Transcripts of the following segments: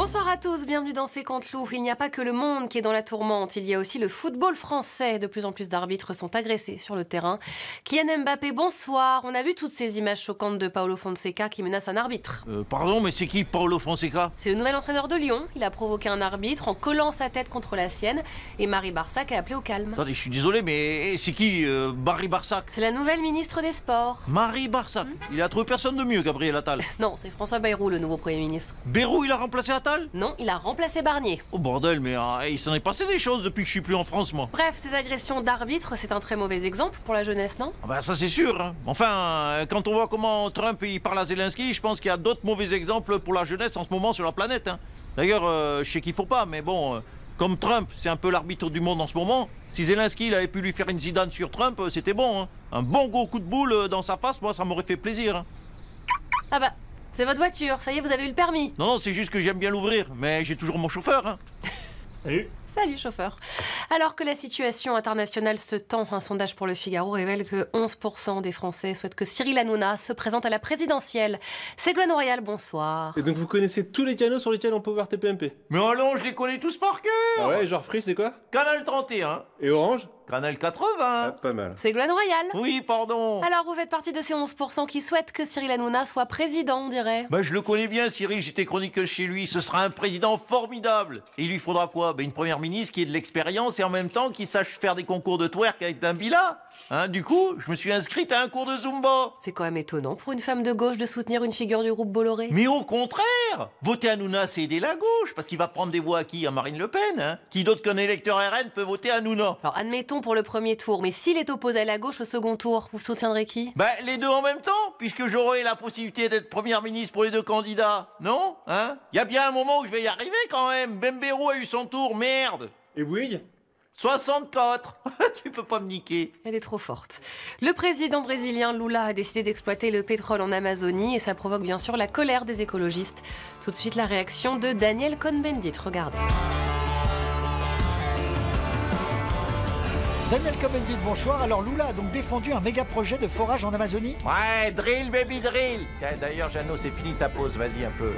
Bonsoir à tous, bienvenue dans C'est Canteloup. Il n'y a pas que le monde qui est dans la tourmente, il y a aussi le football français. De plus en plus d'arbitres sont agressés sur le terrain. Kylian Mbappé, bonsoir. On a vu toutes ces images choquantes de Paulo Fonseca qui menace un arbitre. Pardon, mais c'est qui Paulo Fonseca? C'est le nouvel entraîneur de Lyon. Il a provoqué un arbitre en collant sa tête contre la sienne et Marie Barsac a appelé au calme. Attendez, je suis désolé, mais c'est qui Marie Barsac? C'est la nouvelle ministre des Sports. Marie Barsac? Il a trouvé personne de mieux, Gabriel Attal. Non, c'est François Bayrou, le nouveau Premier ministre. Bayrou, il a remplacé Attal? Non, il a remplacé Barnier. Oh bordel, mais il s'en est passé des choses depuis que je suis plus en France, moi. Bref, ces agressions d'arbitres, c'est un très mauvais exemple pour la jeunesse, non? Ah bah ça c'est sûr, hein. Enfin, quand on voit comment Trump il parle à Zelensky, je pense qu'il y a d'autres mauvais exemples pour la jeunesse en ce moment sur la planète, hein. D'ailleurs, je sais qu'il faut pas, mais bon, comme Trump, c'est un peu l'arbitre du monde en ce moment, si Zelensky il avait pu lui faire une Zidane sur Trump, c'était bon, hein. Un bon gros coup de boule dans sa face, moi ça m'aurait fait plaisir, hein. Ah bah, c'est votre voiture, ça y est, vous avez eu le permis. Non, c'est juste que j'aime bien l'ouvrir, mais j'ai toujours mon chauffeur, hein. Salut. Salut chauffeur. Alors que la situation internationale se tend, un sondage pour Le Figaro révèle que 11% des Français souhaitent que Cyril Hanouna se présente à la présidentielle. Ségolène Royal, bonsoir. Et donc vous connaissez tous les canaux sur lesquels on peut voir TPMP? Mais allons, je les connais tous par cœur. Ah ouais, genre Free c'est quoi? Canal 31. Et Orange? Canal 80. Ah, pas mal. Ségolène Royal. Oui, pardon. Alors vous faites partie de ces 11% qui souhaitent que Cyril Hanouna soit président, on dirait. Bah, je le connais bien, Cyril, j'étais chroniqueuse chez lui. Ce sera un président formidable. Et il lui faudra quoi? Bah, une première ministre qui ait de l'expérience et en même temps qui sache faire des concours de twerk avec un bila. Hein, du coup, je me suis inscrite à un cours de Zumba. C'est quand même étonnant pour une femme de gauche de soutenir une figure du groupe Bolloré. Mais au contraire, voter Hanouna, c'est aider la gauche, parce qu'il va prendre des voix à qui? À Marine Le Pen, hein. Qui d'autre qu'un électeur RN peut voter Hanouna? Alors admettons pour le premier tour, mais s'il est opposé à la gauche au second tour, vous soutiendrez qui? Bah, les deux en même temps, puisque j'aurai la possibilité d'être première ministre pour les deux candidats. Non? Hein? Il y a bien un moment où je vais y arriver quand même. Bembérou a eu son tour, merde. Et Bouygues? 64. Tu peux pas me niquer. Elle est trop forte. Le président brésilien Lula a décidé d'exploiter le pétrole en Amazonie et ça provoque bien sûr la colère des écologistes. Tout de suite la réaction de Daniel Cohn-Bendit, regardez. Daniel Cohn-Bendit, bonsoir. Alors Lula a donc défendu un méga projet de forage en Amazonie? Ouais, drill baby drill. D'ailleurs, Jeannot, c'est fini ta pause, vas-y un peu.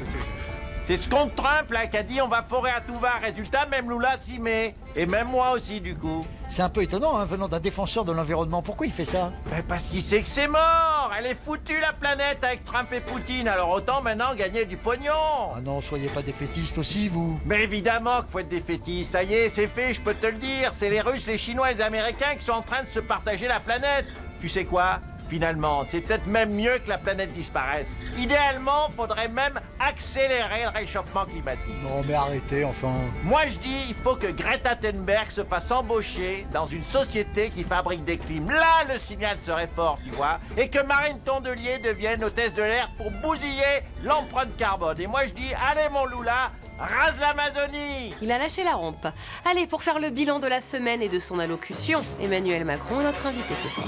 C'est ce compte Trump là qui a dit on va forer à tout va. Résultat, même Lula s'y met. Et même moi aussi du coup. C'est un peu étonnant, hein, venant d'un défenseur de l'environnement. Pourquoi il fait ça? Ben parce qu'il sait que c'est mort. Elle est foutue la planète avec Trump et Poutine. Alors autant maintenant gagner du pognon. Ah non, soyez pas défaitiste aussi, vous. Mais évidemment qu'il faut être défaitiste. Ça y est, c'est fait, je peux te le dire. C'est les Russes, les Chinois et les Américains qui sont en train de se partager la planète. Tu sais quoi? Finalement, c'est peut-être même mieux que la planète disparaisse. Idéalement, faudrait même accélérer le réchauffement climatique. Non mais arrêtez, enfin. Moi je dis, il faut que Greta Thunberg se fasse embaucher dans une société qui fabrique des clims. Là, le signal serait fort, tu vois. Et que Marine Tondelier devienne hôtesse de l'air pour bousiller l'empreinte carbone. Et moi je dis, allez mon Lula, rase l'Amazonie! Il a lâché la rampe. Allez, pour faire le bilan de la semaine et de son allocution, Emmanuel Macron est notre invité ce soir.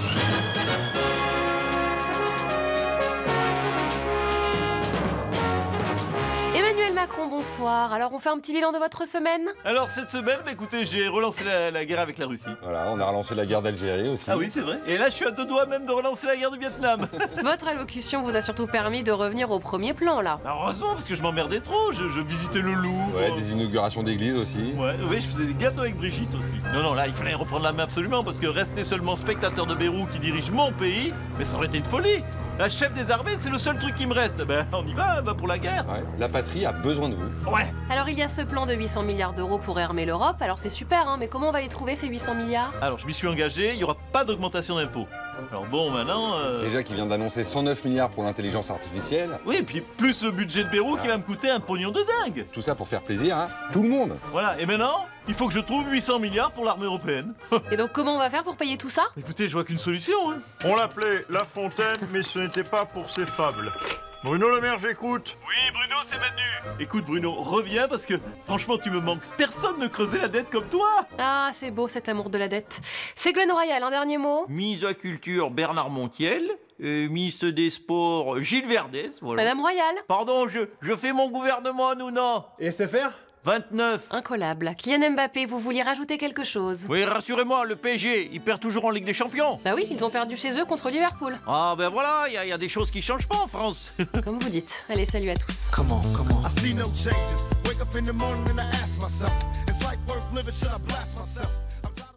Emmanuel Macron, bonsoir. Alors, on fait un petit bilan de votre semaine? Alors cette semaine, bah, écoutez, j'ai relancé la guerre avec la Russie. Voilà, on a relancé la guerre d'Algérie aussi. Ah oui, c'est vrai. Et là, je suis à deux doigts même de relancer la guerre du Vietnam. Votre allocution vous a surtout permis de revenir au premier plan, là. Heureusement, parce que je m'emmerdais trop. Je visitais le Louvre. Ouais, des inaugurations d'églises aussi. Ouais, je faisais des gâteaux avec Brigitte aussi. Non, là, il fallait reprendre la main absolument, parce que rester seulement spectateur de Beyrouth qui dirige mon pays, mais ça aurait été une folie. La chef des armées, c'est le seul truc qui me reste. Ben, on y va, pour la guerre. Ouais, la patrie a besoin de vous. Ouais. Alors, il y a ce plan de 800 milliards d'euros pour armer l'Europe. Alors, c'est super, hein, mais comment on va les trouver, ces 800 milliards? Alors, je m'y suis engagé, il n'y aura pas d'augmentation d'impôts. Alors bon, maintenant... Déjà qui vient d'annoncer 109 milliards pour l'intelligence artificielle. Oui, et puis plus le budget de Beyrouth qui va me coûter un pognon de dingue. Tout ça pour faire plaisir à tout le monde. Voilà, et maintenant, il faut que je trouve 800 milliards pour l'armée européenne. Et donc, comment on va faire pour payer tout ça? Écoutez, je vois qu'une solution, hein. On l'appelait La Fontaine, mais ce n'était pas pour ses fables. Bruno Le Maire, j'écoute. Oui, Bruno, c'est Manu. Écoute, Bruno, reviens parce que, franchement, tu me manques. Personne ne creusait la dette comme toi. Ah, c'est beau, cet amour de la dette. Ségolène Royal, un dernier mot? Ministre de la Culture, Bernard Montiel. Ministre des Sports, Gilles Verdès. Voilà. Madame Royal? Pardon, je fais mon gouvernement, nous, non. Et SFR? 29. Incollable. Kylian Mbappé, vous vouliez rajouter quelque chose? Oui, rassurez-moi, le PSG, il perd toujours en Ligue des Champions. Bah oui, ils ont perdu chez eux contre Liverpool. Ah ben voilà, il y a des choses qui changent pas en France. Comme vous dites. Allez, salut à tous. Come on. I see no changes. Wake up in the morning and I ask myself, it's like worth living, should I blast myself?